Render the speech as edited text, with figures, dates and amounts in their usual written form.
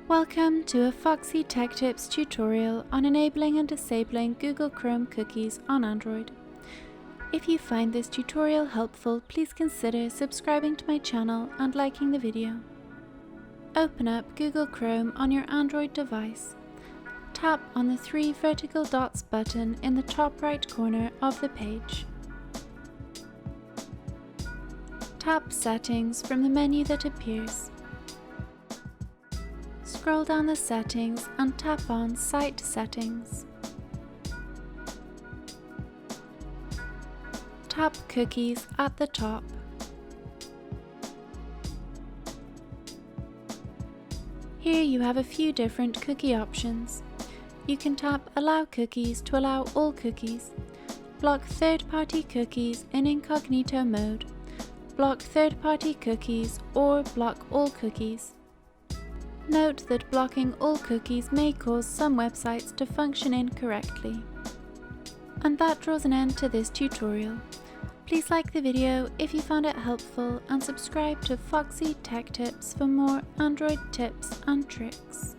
Welcome to a Foxy Tech Tips tutorial on enabling and disabling Google Chrome cookies on Android. If you find this tutorial helpful, please consider subscribing to my channel and liking the video. Open up Google Chrome on your Android device. Tap on the three vertical dots button in the top right corner of the page. Tap Settings from the menu that appears. Scroll down the settings and tap on Site Settings. Tap Cookies at the top. Here you have a few different cookie options. You can tap Allow Cookies to allow all cookies, block third-party cookies in incognito mode, block third-party cookies, or block all cookies. Note that blocking all cookies may cause some websites to function incorrectly. And that draws an end to this tutorial. Please like the video if you found it helpful and subscribe to Foxy Tech Tips for more Android tips and tricks.